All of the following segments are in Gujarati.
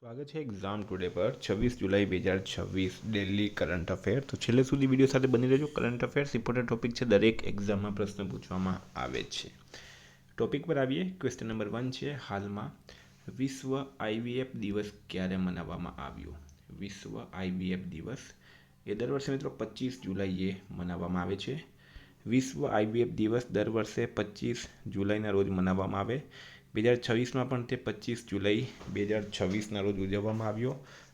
સ્વાગત છે એક્ઝામ ટુડે પર 26 જુલાઈ 2026 ડેલી કરંટ અફેર. તો છેલ્લે સુધી વિડીયો સાથે બની રહેજો. કરંટ અફેર્સ ઇમ્પોર્ટન્ટ ટોપિક છે, દરેક એક્ઝામમાં પ્રશ્ન પૂછવામાં આવે છે. ટોપિક પર આવીએ. ક્વેશ્ચન નંબર 1 છે, હાલમાં વિશ્વ આઈવીએફ દિવસ ક્યારે મનાવવામાં આવ્યો? વિશ્વ આઈવીએફ દિવસ એ દર વર્ષે મિત્રો 25 જુલાઈએ મનાવવામાં આવે છે. વિશ્વ આઈવીએફ દિવસ દર વર્ષે 25 જુલાઈના રોજ મનાવવામાં આવે. 2026માં પણ તે 25 જુલાઈ 2026ના રોજ ઉજવવામાં આવ્યો.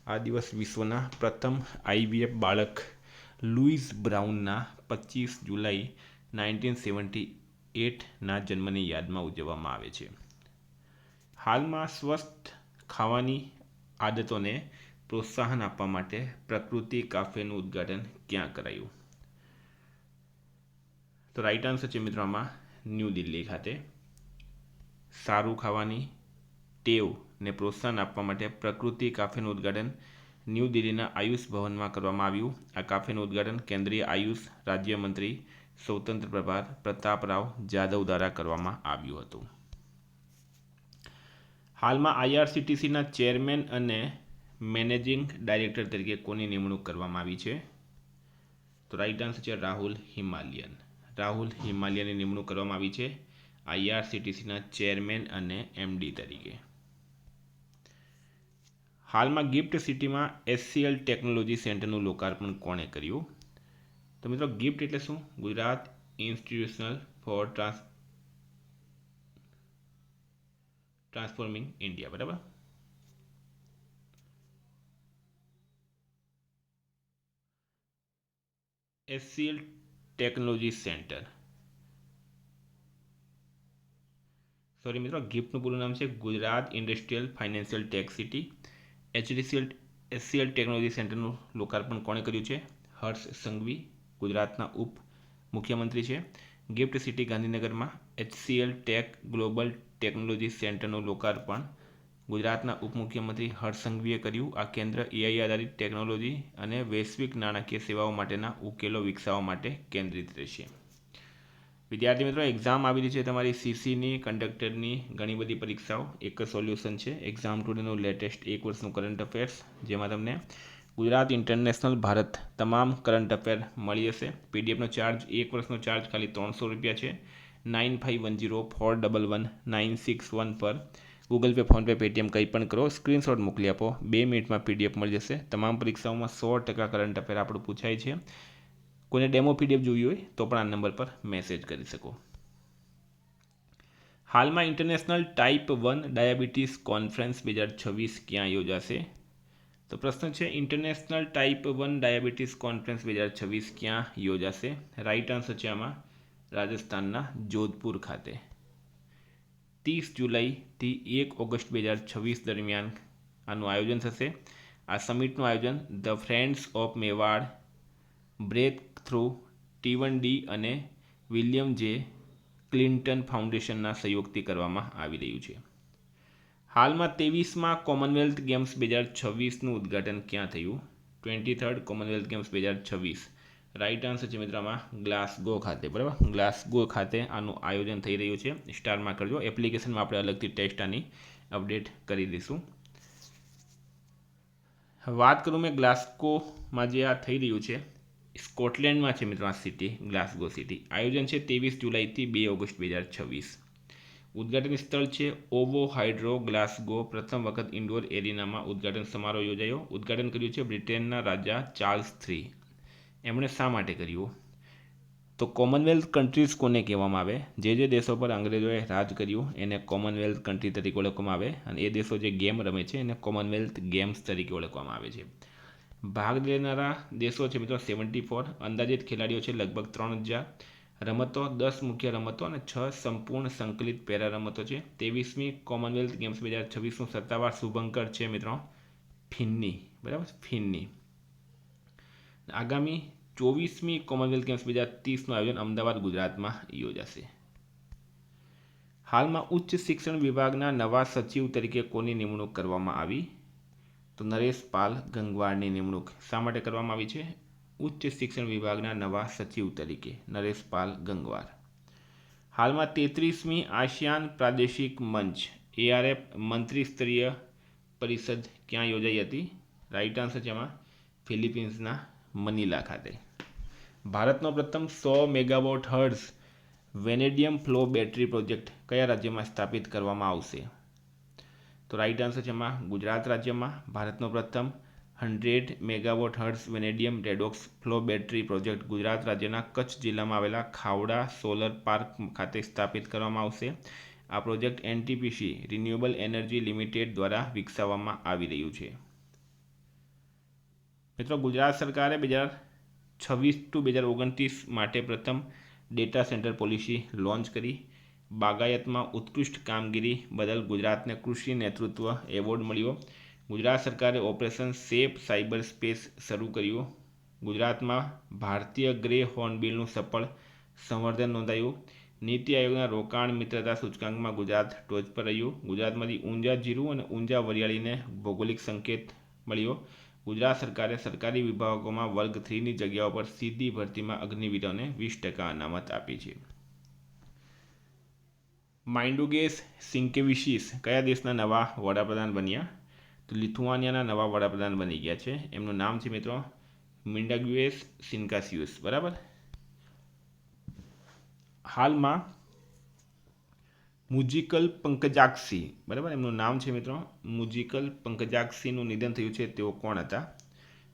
આ દિવસ વિશ્વના પ્રથમ આઈવીએફ બાળક લુઈસ બ્રાઉનના 25 જુલાઈ 1978ના જન્મની યાદમાં ઉજવવામાં આવે છે. હાલમાં સ્વસ્થ ખાવાની આદતોને પ્રોત્સાહન આપવા માટે પ્રકૃતિ કાફેનું ઉદ્ઘાટન ક્યાં કરાયું? તો રાઈટ આન્સર છે મિત્રો આમાં ન્યૂ દિલ્હી ખાતે. સારું ખાવાની ટેવને પ્રોત્સાહન આપવા માટે પ્રકૃતિ કાફેનું ઉદ્ઘાટન ન્યૂ દિલ્હીના આયુષ ભવનમાં કરવામાં આવ્યું. આ કાફેનું ઉદ્ઘાટન કેન્દ્રીય આયુષ રાજ્યમંત્રી સ્વતંત્ર પ્રભાર પ્રતાપરાવ જાદવ દ્વારા કરવામાં આવ્યું હતું. હાલમાં આઈઆરસીટીસીના ચેરમેન અને મેનેજિંગ ડાયરેક્ટર તરીકે કોની નિમણૂક કરવામાં આવી છે? તો રાઈટ આન્સર છે રાહુલ હિમાલયન. રાહુલ હિમાલયનની નિમણૂક કરવામાં આવી છે આઈઆરસીટીસીના ચેરમેન અને એમડી તરીકે. હાલમાં ગિફ્ટ સિટીમાં એચસીએલ ટેકનોલોજી સેન્ટરનું લોકાર્પણ કોણે કર્યું? તો મિત્રો ગિફ્ટ એટલે શું? Gujarat institutional for transforming India, બરાબર. એચસીએલ ટેકનોલોજી સેન્ટર, સોરી મિત્રો, ગિફ્ટનું પૂરું નામ છે Gujarat industrial financial tech city. HCL technology સેન્ટરનું લોકાર્પણ કોણે કર્યું છે? હર્ષ સંઘવી, ગુજરાતના ઉપ મુખ્યમંત્રી છે. ગિફ્ટ સિટી ગાંધીનગરમાં એચસીએલ ટેક ગ્લોબલ ટેકનોલોજી સેન્ટરનું લોકાર્પણ ગુજરાતના ઉપમુખ્યમંત્રી હર્ષ સંઘવીએ કર્યું. આ કેન્દ્ર એઆઈ આધારિત ટેકનોલોજી અને વૈશ્વિક નાણાકીય સેવાઓ માટેના ઉકેલો વિકસાવવા માટે કેન્દ્રિત રહેશે. વિદ્યાર્થી મિત્રો, એક્ઝામ આવી રહી છે તમારી સીસીની, કંડક્ટરની, ઘણી બધી પરીક્ષાઓ. એક જ સોલ્યુશન છે, એક્ઝામ ટુડેનું લેટેસ્ટ એક વર્ષનું કરંટ અફેર્સ, જેમાં તમને ગુજરાત, ઇન્ટરનેશનલ, ભારત તમામ કરંટ અફેર મળી જશે. પીડીએફનો ચાર્જ, એક વર્ષનો ચાર્જ ખાલી 300 રૂપિયા છે. 9510411961 પર ગૂગલ પે, ફોનપે, પેટીએમ કંઈ પણ કરો, સ્ક્રીનશોટ મોકલી આપો, 2 મિનિટમાં પીડીએફ મળી જશે. તમામ પરીક્ષાઓમાં 100% કરંટ અફેર આપણું પૂછાય છે. કોઈને ડેમો પીડીએફ જોઈ હોય તો પણ આ નંબર પર મેસેજ કરી શકો. હાલમાં ઇન્ટરનેશનલ ટાઈપ 1 ડાયાબિટીસ કોન્ફરન્સ 2026 ક્યાં યોજાશે? તો પ્રશ્ન છે, ઇન્ટરનેશનલ ટાઈપ 1 ડાયાબિટીસ કોન્ફરન્સ 2026 ક્યાં યોજાશે? રાઈટ આન્સર છે આમાં રાજસ્થાનના જોધપુર ખાતે. 30 જુલાઈથી 1 ઓગસ્ટ 2026 દરમિયાન આનું આયોજન થશે. આ સમિટનું આયોજન the friends of Mewar, break through T1D અને વિલિયમ જે ક્લિન્ટન ફાઉન્ડેશનના સહયોગથી કરવામાં આવી રહ્યું છે. હાલમાં 23મા કોમનવેલ્થ ગેમ્સ 2026નું ઉદ્ઘાટન ક્યાં થયું? 23rd Commonwealth games 2026. Right answer છે મિત્રોમાં ગ્લાસગો ખાતે, બરાબર. ગ્લાસગો ખાતે આનું આયોજન થઈ રહ્યું છે. સ્ટારમાં કરજો. એપ્લિકેશનમાં આપણે અલગથી ટેસ્ટ આની અપડેટ કરી દઈશું. વાત કરું મેં ગ્લાસગોમાં જે આ થઈ રહ્યું છે, સ્કોટલેન્ડમાં છે મિત્રો આ સિટી, ગ્લાસગો સિટી. આયોજન છે 23 જુલાઈથી 2 ઓગસ્ટ 2026. ઉદ્ઘાટન સ્થળ છે ઓવો હાઇડ્રો, ગ્લાસગો. પ્રથમ વખત ઇન્ડોર એરિનામાં ઉદ્ઘાટન સમારોહ યોજાયો. ઉદ્ઘાટન કર્યું છે બ્રિટનના રાજા ચાર્લ્સ III. એમણે શા માટે કર્યું? તો કોમનવેલ્થ કન્ટ્રીઝ કોને કહેવામાં આવે? જે દેશો પર અંગ્રેજોએ રાજ કર્યું એને કોમનવેલ્થ કન્ટ્રી તરીકે ઓળખવામાં આવે, અને એ દેશો જે ગેમ રમે છે એને કોમનવેલ્થ ગેમ્સ તરીકે ઓળખવામાં આવે છે. ભાગ લેનારા દેશો છે મિત્રો 74. અંદાજિત ખેલાડીઓ છે લગભગ 3000. રમતો 10 મુખ્ય રમતો અને 6 સંપૂર્ણ સંકલિત પેરા રમતો છે. 23મી કોમનવેલ્થ ગેમ્સ 2026નું સત્તાવાર શુભંકર છે મિત્રો ફિન્ની, બરાબર, ફિન્ની. આગામી 24મી કોમનવેલ્થ ગેમ્સ 2030નું આયોજન અમદાવાદ, ગુજરાતમાં યોજાશે. હાલમાં ઉચ્ચ શિક્ષણ વિભાગના નવા સચિવ તરીકે કોની નિમણૂક કરવામાં આવી? તો નરેશ પાલ ગંગવારની નિમણૂક શા માટે કરવામાં આવી છે? ઉચ્ચ શિક્ષણ વિભાગના નવા સચિવ તરીકે નરેશ પાલ ગંગવાર. હાલમાં 33મી આસિયાન પ્રાદેશિક મંચ ARF મંત્રી સ્તરીય પરિષદ ક્યાં યોજાઈ હતી? રાઈટ આન્સર છે એમાં ફિલિપિન્સના મનીલા ખાતે. ભારતનો પ્રથમ 100 megawatt hertz vanadium flow battery project કયા રાજ્યમાં સ્થાપિત કરવામાં આવશે? તો રાઈટ આન્સર છે એમાં ગુજરાત રાજ્યમાં ભારતનો પ્રથમ 100 megawatt hertz vanadium redox flow battery project Gujarat રાજ્યના કચ્છ જિલ્લામાં આવેલા ખાવડા સોલર પાર્ક ખાતે સ્થાપિત કરવામાં આવશે. આ project NTPC renewable energy limited દ્વારા વિકસાવવામાં આવી રહ્યું છે. મિત્રો, ગુજરાત સરકારે 2026 to 2029 માટે પ્રથમ ડેટા સેન્ટર પોલિસી લોન્ચ કરી. બાગાયતમાં ઉત્કૃષ્ટ કામગીરી બદલ ગુજરાતને કૃષિ નેતૃત્વ એવોર્ડ મળ્યો. ગુજરાત સરકારે ઓપરેશન સેફ સાયબર સ્પેસ શરૂ કર્યું. ગુજરાતમાં ભારતીય ગ્રે હોર્નબિલનું સફળ સંવર્ધન નોંધાયું. નીતિ આયોગના રોકાણ મિત્રતા સૂચકાંકમાં ગુજરાત ટોચ પર રહ્યું. ગુજરાતમાંથી ઊંઝા જીરું અને ઊંઝા વરિયાળીને ભૌગોલિક સંકેત મળ્યો. ગુજરાત સરકારે સરકારી વિભાગોમાં વર્ગ 3ની જગ્યાઓ પર સીધી ભરતીમાં અગ્નિવીરોને 20% અનામત આપી છે. માઇન્ડુગેસ સિન્કેવિચિસ કયા દેશના નવા વડાપ્રધાન બન્યા? તો લિથુઆનિયાના નવા વડાપ્રધાન બની ગયા છે. એમનું નામ છે મિત્રો મિન્ડાગ્યુએસ સિન્કાસિયુસ. બરાબર. હાલમાં મુજીકલ પંકજાક્ષી, બરાબર, એમનું નામ છે મિત્રો મુજીકલ પંકજાક્ષીનું નિધન થયું છે. તેઓ કોણ હતા?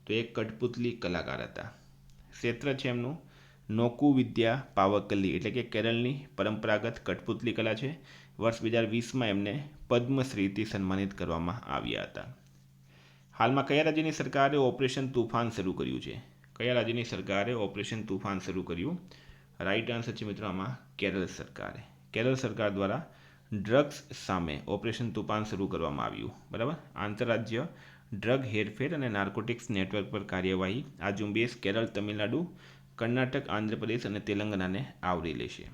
તો એક કઠપુતલી કલાકાર હતા. ક્ષેત્ર છે એમનું નોકુ વિદ્યા પાવકલી, એટલે કે કેરળની પરંપરાગત કઠપુતલી કલા છે. વર્ષ 2020માં એમને પદ્મશ્રીથી સન્માનિત કરવામાં આવ્યા હતા. હાલમાં કયા રાજ્યની સરકારે ઓપરેશન તુફાન શરૂ કર્યું છે? કયા રાજ્યની સરકારે ઓપરેશન તુફાન શરૂ કર્યું? રાઈટ આન્સર છે મિત્રો આમાં કેરળ સરકારે. કેરળ સરકાર દ્વારા ડ્રગ્સ સામે ઓપરેશન તુફાન શરૂ કરવામાં આવ્યું. બરાબર. આંતરરાજ્ય ડ્રગ હેરફેર અને નાર્કોટિક્સ નેટવર્ક પર કાર્યવાહી. આ ઝુંબેશ કેરળ, તમિલનાડુ, કર્ણાટક, આંધ્રપ્રદેશ અને તેલંગાણાને આવરી લેશે.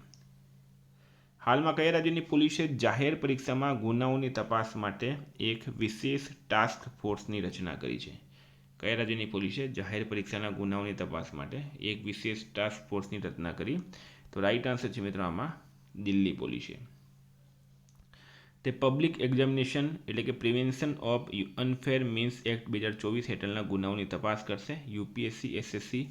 હાલમાં કયા રાજ્યની પોલીસે જાહેર પરીક્ષામાં ગુનાઓની તપાસ માટે એક વિશેષ ટાસ્ક ફોર્સની રચના કરી છે? કયા રાજ્યની પોલીસે જાહેર પરીક્ષાના ગુનાઓની તપાસ માટે એક વિશેષ ટાસ્ક ફોર્સની રચના કરી? તો રાઈટ આન્સર છે મિત્રો આમાં દિલ્હી પોલીસે. તે પબ્લિક એક્ઝામિનેશન એટલે કે prevention of unfair means act 2024 હેઠળના ગુનાઓની તપાસ કરશે. UPSC, SSC,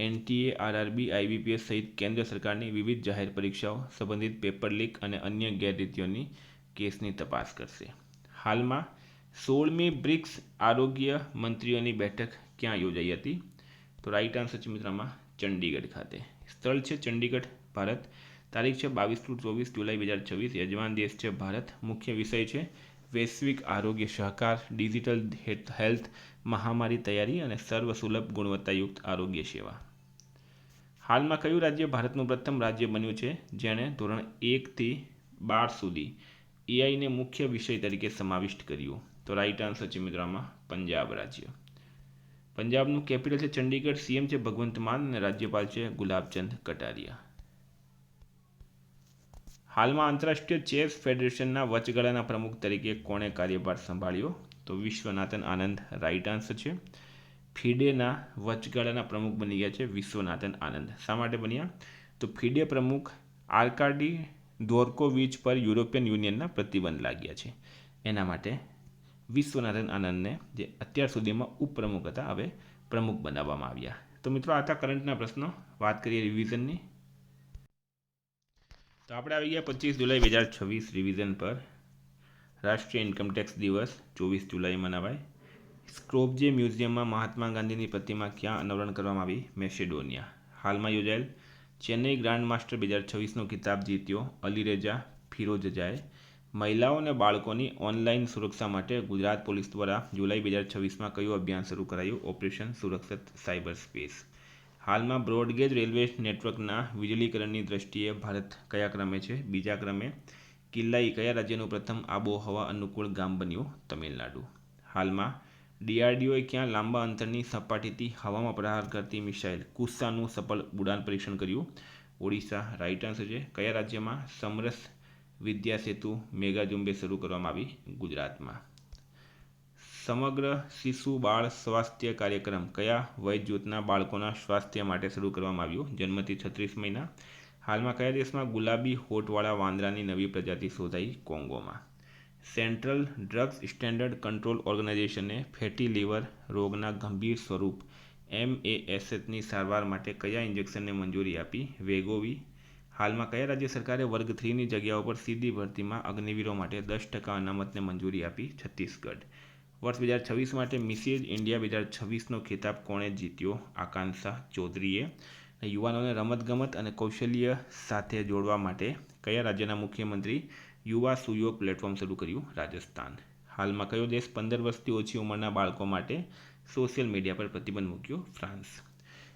NTA, RRB, IBPS સહિત કેન્દ્ર સરકારની વિવિધ જાહેર પરીક્ષાઓ સંબંધિત પેપર લીક અને અન્ય ગેરરીતિઓની કેસની તપાસ કરશે. હાલમાં 16મી બ્રિક્સ આરોગ્ય મંત્રીઓની બેઠક ક્યાં યોજાઈ હતી? તો રાઈટ આન્સર છે મિત્રમાં ચંડીગઢ ખાતે. સ્થળ છે ચંડીગઢ, ભારત. તારીખ છે 22 to 24 જુલાઈ 2026. યજમાન દેશ છે ભારત. મુખ્ય વિષય છે વૈશ્વિક આરોગ્ય સહકાર, ડિજિટલ હેલ્થ, મહામારી તૈયારી અને સર્વસુલભ ગુણવત્તાયુક્ત આરોગ્ય સેવા. હાલમાં કયું રાજ્ય ભારતનું પ્રથમ રાજ્ય બન્યું છે જેણે ધોરણ 1 થી 12 સુધી એઆઈને મુખ્ય વિષય તરીકે સમાવિષ્ટ કર્યું? તો રાઈટ આન્સર છે મિત્રોમાં પંજાબ રાજ્ય. પંજાબનું કેપિટલ છે ચંડીગઢ. સીએમ છે ભગવંત માન અને રાજ્યપાલ છે ગુલાબચંદ કટારિયા. હાલમાં આંતરરાષ્ટ્રીય ચેસ ફેડરેશનના વચગાળાના પ્રમુખ તરીકે કોણે કાર્યભાર સંભાળ્યો? તો વિશ્વનાથન આનંદ. રાઈટ આન્સર છે. ફિડેના વચગાળાના પ્રમુખ બની ગયા છે વિશ્વનાથન આનંદ. શા માટે બન્યા? તો ફિડે પ્રમુખ આર્કાડી દોર્કોવિચ પર યુરોપિયન યુનિયનના પ્રતિબંધ લાગ્યા છે, એના માટે વિશ્વનાથન આનંદને, જે અત્યાર સુધીમાં ઉપપ્રમુખ હતા, હવે પ્રમુખ બનાવવામાં આવ્યા. તો મિત્રો આ હતા કરંટના પ્રશ્નો. વાત કરીએ રિવિઝનની. તો આપણે આવી ગયા 25 જુલાઈ 2026 રિવિઝન પર. રાષ્ટ્રીય ઇન્કમટેક્સ દિવસ 24 જુલાઈ મનાવાય. સ્ક્રોબ્જે મ્યુઝિયમમાં મહાત્મા ગાંધીની પ્રતિમા ક્યાં અનાવરણ કરવામાં આવી? મેસેડોનિયા. હાલમાં યોજાયેલ ચેન્નઈ ગ્રાન્ડ માસ્ટર 2026નો ખિતાબ જીત્યો અલીરેઝા ફિરોઝજાએ. મહિલાઓ અને બાળકોની ઓનલાઈન સુરક્ષા માટે ગુજરાત પોલીસ દ્વારા જુલાઈ 2026માં કયું અભિયાન શરૂ કરાયું? ઓપરેશન સુરક્ષિત સાયબર સ્પેસ. હાલમાં બ્રોડગેજ રેલવે નેટવર્કના વીજળીકરણની દ્રષ્ટિએ ભારત કયા ક્રમે છે? બીજા ક્રમે. કિલ્લાઈ કયા રાજ્યનું પ્રથમ આબોહવા અનુકૂળ ગામ બન્યું? તમિલનાડુ. હાલમાં ડીઆરડીઓએ ક્યાં લાંબા અંતરની સપાટીથી હવામાં પ્રહાર કરતી મિસાઇલ કુસ્સાનું સફળ ઉડાન પરીક્ષણ કર્યું? ઓડિશા. રાઈટ આન્સર છે. કયા રાજ્યમાં સમરસ વિદ્યા સેતુ મેગા ઝુંબેશ શરૂ કરવામાં આવી? ગુજરાતમાં. સમગ્ર શિશુ બાળ સ્વાસ્થ્ય કાર્યક્રમ કયા વય જૂથના બાળકોના સ્વાસ્થ્ય માટે શરૂ કરવામાં આવ્યો? જન્મથી 36 મહિના. હાલમાં કયા દેશમાં ગુલાબી હોઠવાળા વાંદરાની નવી પ્રજાતિ શોધાઈ? કોંગોમાં. સેન્ટ્રલ ડ્રગ્સ સ્ટેન્ડર્ડ કંટ્રોલ ઓર્ગેનાઇઝેશને ફેટી લીવર રોગના ગંભીર સ્વરૂપ MASની સારવાર માટે કયા ઇન્જેક્શનને મંજૂરી આપી? વેગોવી. હાલમાં કયા રાજ્ય સરકારે વર્ગ 3ની જગ્યાઓ પર સીધી ભરતીમાં અગ્નિવીરો માટે 10% અનામતને મંજૂરી આપી? છત્તીસગઢ. વર્ષ 2026 માટે મિસિઝ ઇન્ડિયા 2026નો ખિતાબ કોણે જીત્યો? આકાંક્ષા ચૌધરીએ. યુવાનોને રમતગમત અને કૌશલ્ય સાથે જોડવા માટે કયા રાજ્યના મુખ્યમંત્રી યુવા સુયોગ પ્લેટફોર્મ શરૂ કર્યું? રાજસ્થાન. હાલમાં કયો દેશ 15 વર્ષથી ઓછી ઉંમરના બાળકો માટે સોશિયલ મીડિયા પર પ્રતિબંધ મૂક્યો? ફ્રાન્સ.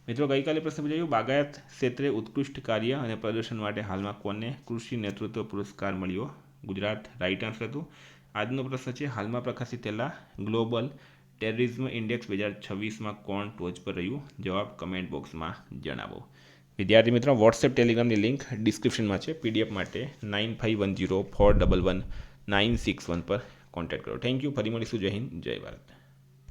મિત્રો, ગઈકાલે પ્રશ્ન પૂછાયો બાગાયત ક્ષેત્રે ઉત્કૃષ્ટ કાર્ય અને પ્રદર્શન માટે હાલમાં કોને કૃષિ નેતૃત્વ પુરસ્કાર મળ્યો? ગુજરાત રાઇટ આન્સર હતું. આજનો પ્રશ્ન છે હાલમાં પ્રકાશિત થયેલા ગ્લોબલ ટેરરિઝમ ઇન્ડેક્સ 2026માં કોણ ટોચ પર રહ્યું? જવાબ કમેન્ટ બોક્સમાં જણાવો. વિદ્યાર્થી મિત્રો, વોટ્સએપ ટેલિગ્રામની લિંક ડિસ્ક્રિપ્શનમાં છે. PDF માટે 9510411961 પર કોન્ટેક્ટ કરો. Thank you. ફરી મળીશું. જય હિન્દ, જય ભારત.